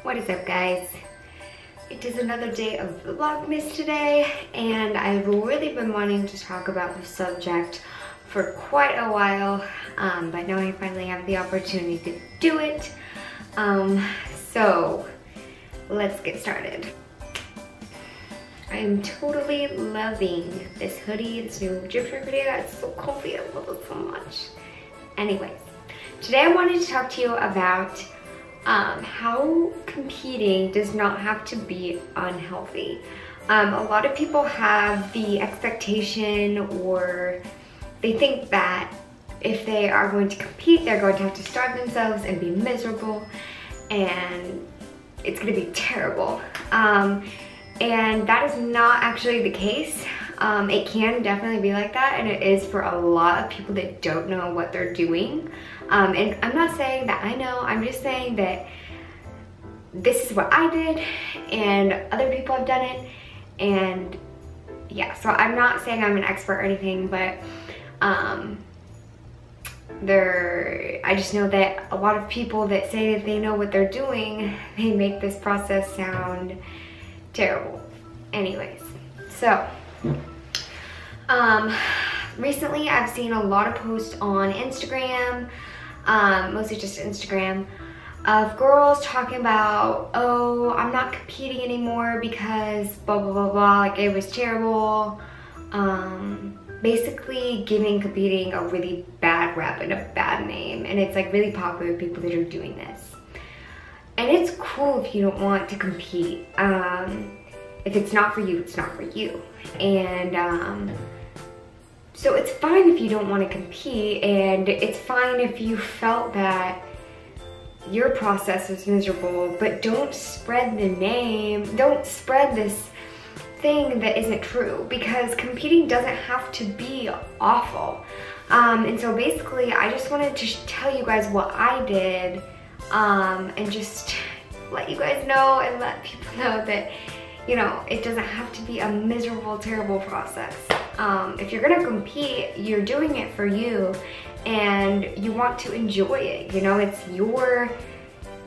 What is up, guys? It is another day of Vlogmas today, and I've really been wanting to talk about this subject for quite a while, but now I finally have the opportunity to do it. So let's get started. I am totally loving this hoodie. It's new Egyptian hoodie. It's so comfy. I love it so much. Anyways, today I wanted to talk to you about how competing does not have to be unhealthy. A lot of people have the expectation, or they think that if they are going to compete, they're going to have to starve themselves and be miserable, and it's going to be terrible. And that is not actually the case. It can definitely be like that, and it is for a lot of people that don't know what they're doing. And I'm not saying that I know, I'm just saying that this is what I did and other people have done it. And yeah, so I'm not saying I'm an expert or anything, but I just know that a lot of people that say that they know what they're doing, they make this process sound terrible. Anyways, so recently I've seen a lot of posts on Instagram, mostly just Instagram, of girls talking about, oh, I'm not competing anymore because blah blah blah blah, like it was terrible. Basically giving competing a really bad rep and a bad name, and it's like really popular with people that are doing this. And it's cool if you don't want to compete. If it's not for you, it's not for you. And so it's fine if you don't want to compete, and it's fine if you felt that your process was miserable, but don't spread the name, don't spread this thing that isn't true, because competing doesn't have to be awful. And so basically I just wanted to tell you guys what I did, and just let you guys know and let people know that, you know, it doesn't have to be a miserable, terrible process. If you're gonna compete, you're doing it for you and you want to enjoy it. You know, it's your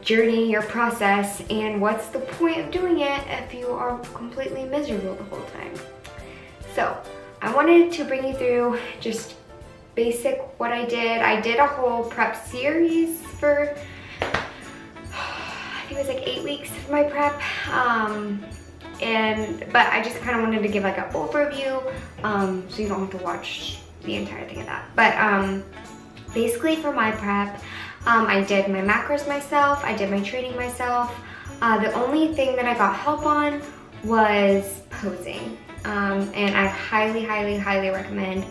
journey, your process, and what's the point of doing it if you are completely miserable the whole time? So I wanted to bring you through just basic what I did. I did a whole prep series for, I think it was like 8 weeks for my prep. But I just kind of wanted to give like an overview, so you don't have to watch the entire thing of that. But basically for my prep, I did my macros myself, I did my training myself. The only thing that I got help on was posing. And I highly, highly, highly recommend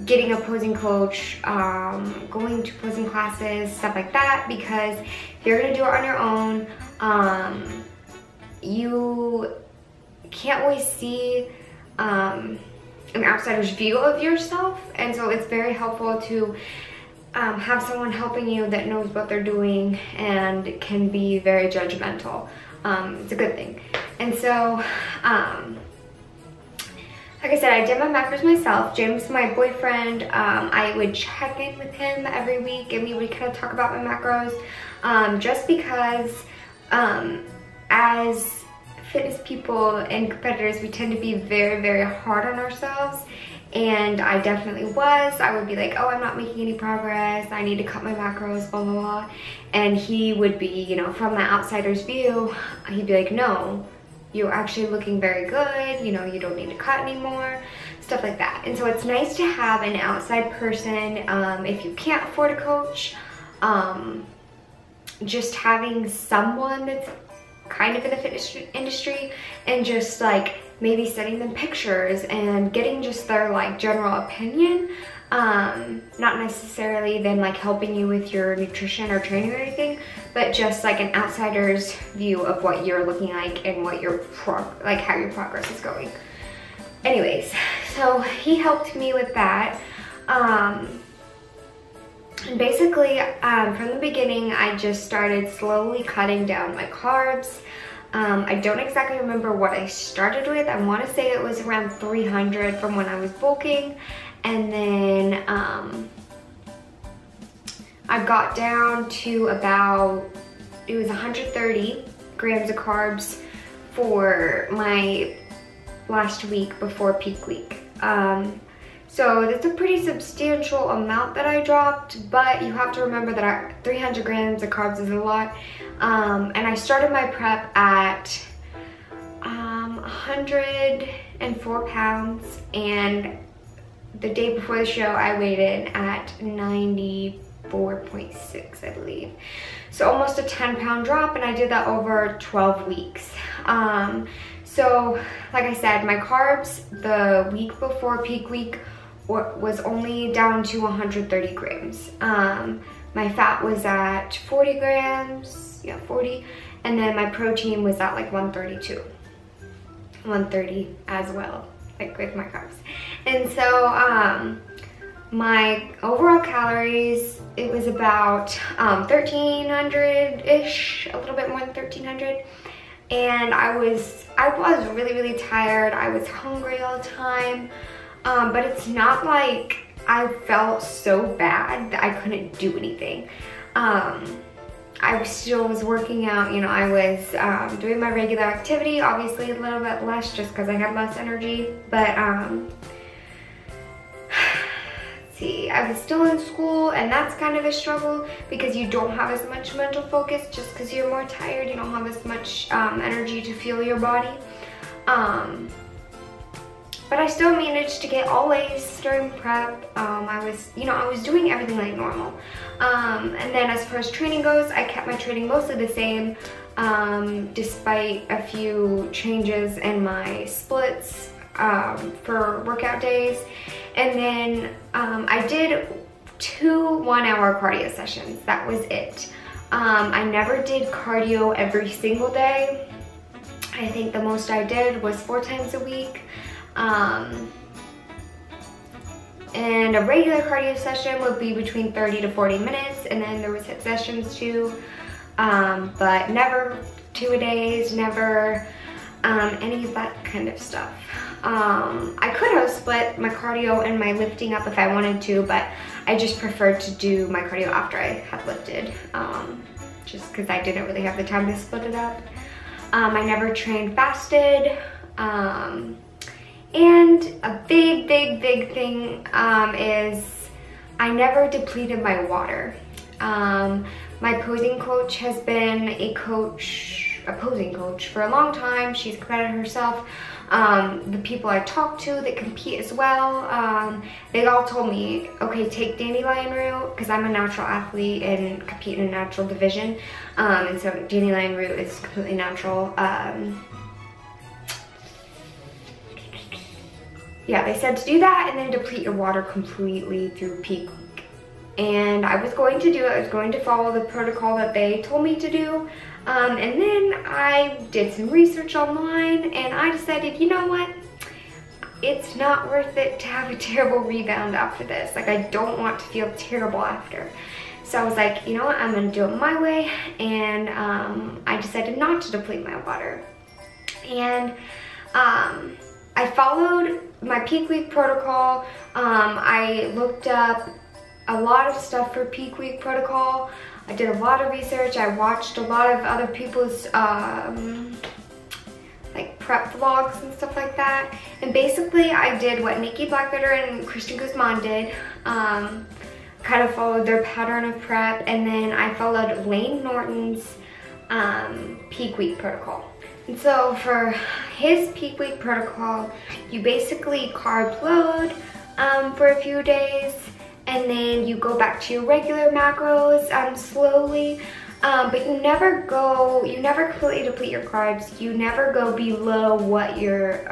getting a posing coach, going to posing classes, stuff like that, because if you're gonna do it on your own, you can't always see an outsider's view of yourself, and so it's very helpful to have someone helping you that knows what they're doing and can be very judgmental. It's a good thing. And so like I said, I did my macros myself. James, my boyfriend, I would check in with him every week and we would kind of talk about my macros, just because as fitness people and competitors, we tend to be very, very hard on ourselves. And I definitely was. I would be like, oh, I'm not making any progress, I need to cut my macros, blah, blah, blah. And he would be, you know, from the outsider's view, he'd be like, no, you're actually looking very good, you know, you don't need to cut anymore, stuff like that. And so it's nice to have an outside person, if you can't afford a coach, just having someone that's kind of in the fitness industry and just like maybe sending them pictures and getting just their like general opinion, not necessarily them like helping you with your nutrition or training or anything, but just like an outsider's view of what you're looking like and what your how your progress is going. Anyways, so he helped me with that. And basically, from the beginning, I just started slowly cutting down my carbs. I don't exactly remember what I started with. I want to say it was around 300 from when I was bulking. And then I got down to about it was 130 grams of carbs for my last week before peak week. So that's a pretty substantial amount that I dropped, but you have to remember that 300 grams of carbs is a lot. And I started my prep at 104 pounds, and the day before the show I weighed in at 94.6, I believe. So almost a 10-pound drop, and I did that over 12 weeks. So like I said, my carbs the week before peak week was only down to 130 grams. My fat was at 40 grams, yeah, 40, and then my protein was at like 132. 130 as well, like with my carbs. And so my overall calories, it was about 1,300-ish, a little bit more than 1,300. And I was really tired. I was hungry all the time. But it's not like I felt so bad that I couldn't do anything. I still was working out, you know, I was doing my regular activity, obviously a little bit less just because I had less energy, but see, I was still in school, and that's kind of a struggle because you don't have as much mental focus just because you're more tired, you don't have as much energy to fuel your body. But I still managed to get all A's during prep. I was doing everything like normal. And then as far as training goes, I kept my training mostly the same, despite a few changes in my splits for workout days. And then I did 2 one-hour cardio sessions. That was it. I never did cardio every single day. I think the most I did was 4 times a week. And a regular cardio session would be between 30 to 40 minutes, and then there was HIIT sessions too, but never 2-a-days, never any of that kind of stuff. I could have split my cardio and my lifting up if I wanted to, but I just preferred to do my cardio after I had lifted, just because I didn't really have the time to split it up. I never trained fasted. And a big thing is I never depleted my water. My posing coach has been a posing coach for a long time. She's credited herself. The people I talk to that compete as well, they all told me, okay, take dandelion root, because I'm a natural athlete and compete in a natural division. And so dandelion root is completely natural. Yeah, they said to do that and then deplete your water completely through peak week. And I was going to do it. I was going to follow the protocol that they told me to do. And then I did some research online, and I decided, you know what? It's not worth it to have a terrible rebound after this. Like, I don't want to feel terrible after. So I was like, you know what? I'm going to do it my way. And I decided not to deplete my water. And I followed my peak week protocol. I looked up a lot of stuff for peak week protocol. I did a lot of research. I watched a lot of other people's like prep vlogs and stuff like that. And basically I did what Nikki Blackbetter and Christian Guzman did. Kind of followed their pattern of prep, and then I followed Lane Norton's peak week protocol. And so for his peak week protocol, you basically carb load for a few days, and then you go back to your regular macros slowly, but you never completely deplete your carbs. You never go below what your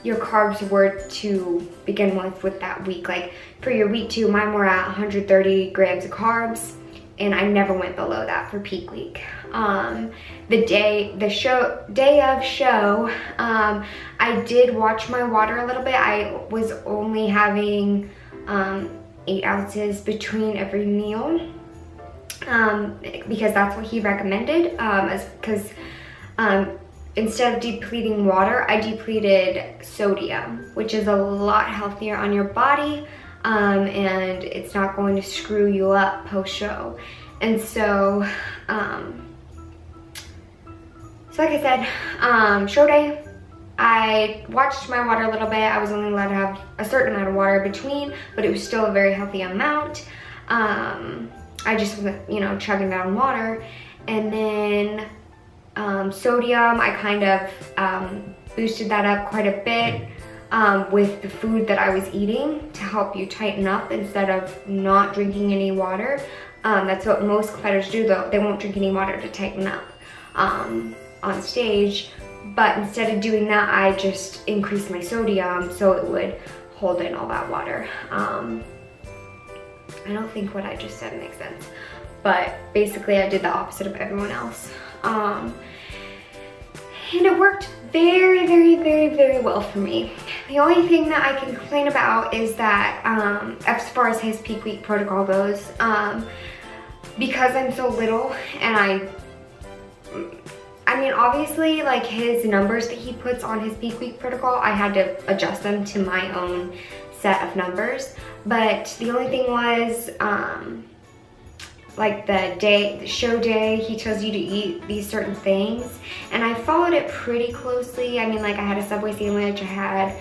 carbs were to begin with that week. Like for your week 2, mine were at 130 grams of carbs, and I never went below that for peak week. The day of show, I did watch my water a little bit. I was only having 8 ounces between every meal, because that's what he recommended, because instead of depleting water, I depleted sodium, which is a lot healthier on your body, and it's not going to screw you up post-show. And so, like I said, show day, I watched my water a little bit. I was only allowed to have a certain amount of water in between, but it was still a very healthy amount. I just wasn't, you know, chugging down water. And then sodium, I kind of boosted that up quite a bit with the food that I was eating to help you tighten up instead of not drinking any water. That's what most competitors do though. They won't drink any water to tighten up on stage. But instead of doing that, I just increased my sodium so it would hold in all that water. I don't think what I just said makes sense, but basically I did the opposite of everyone else. And it worked very, very, very, very well for me. The only thing that I can complain about is that as far as his peak week protocol goes, because I'm so little and I mean, obviously, like his numbers that he puts on his peak week protocol, I had to adjust them to my own set of numbers. But the only thing was, like the show day, he tells you to eat these certain things. And I followed it pretty closely. I mean, like I had a Subway sandwich, I had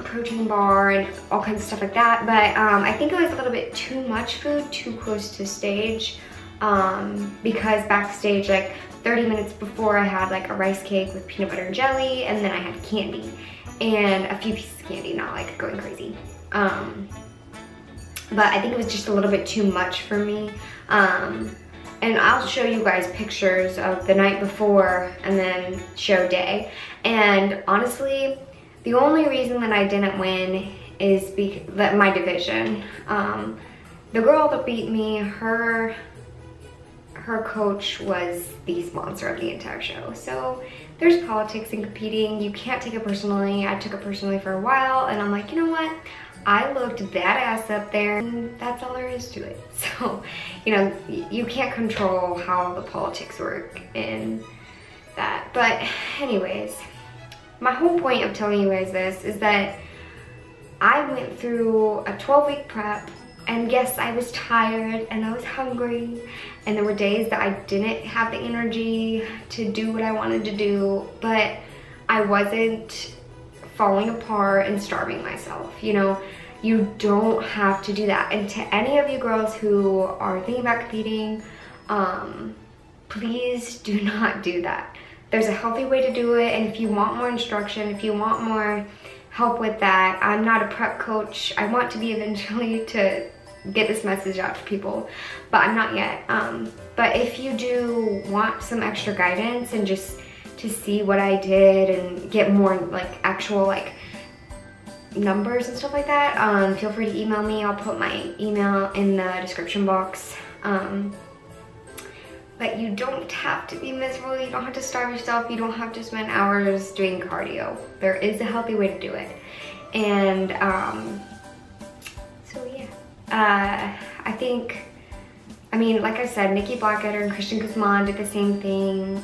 protein bar and all kinds of stuff like that. But I think it was a little bit too much food, too close to stage. Because backstage, like 30 minutes before, I had like a rice cake with peanut butter and jelly, and then I had candy and a few pieces of candy, not like going crazy. But I think it was just a little bit too much for me. And I'll show you guys pictures of the night before and then show day. And honestly, the only reason that I didn't win is that my division. The girl that beat me, her coach was the sponsor of the entire show. So there's politics in competing. You can't take it personally. I took it personally for a while, and I'm like, you know what? I looked badass up there, and that's all there is to it. So, you know, you can't control how the politics work in that. But anyways, my whole point of telling you guys this is that I went through a 12-week prep. And yes, I was tired and I was hungry, and there were days that I didn't have the energy to do what I wanted to do, but I wasn't falling apart and starving myself. You know, you don't have to do that. And to any of you girls who are thinking about competing, please do not do that. There's a healthy way to do it, and if you want more instruction, if you want more help with that, I'm not a prep coach. I want to be eventually to get this message out to people, but I'm not yet. But if you do want some extra guidance and just to see what I did and get more like actual like numbers and stuff like that, feel free to email me. I'll put my email in the description box. But you don't have to be miserable. You don't have to starve yourself. You don't have to spend hours doing cardio. There is a healthy way to do it. And so yeah, I think, I mean, like I said, Nikki Blackadder and Christian Guzman did the same thing.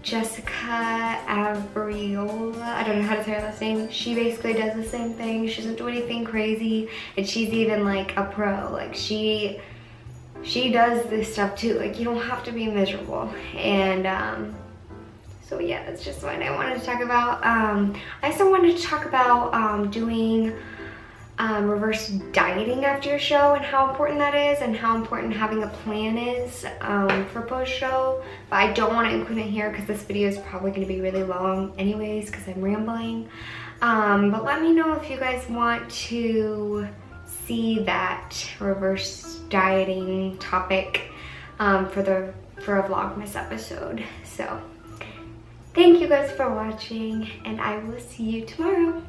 Jessica Abriola, I don't know how to say her last name. She basically does the same thing. She doesn't do anything crazy, and she's even like a pro. Like she does this stuff too. Like, you don't have to be miserable. And so yeah, that's just what I wanted to talk about. I also wanted to talk about doing reverse dieting after your show and how important that is, and how important having a plan is for post-show. But I don't want to include it here because this video is probably going to be really long anyways because I'm rambling. But let me know if you guys want to see that reverse dieting topic for a Vlogmas episode. So thank you guys for watching, and I will see you tomorrow.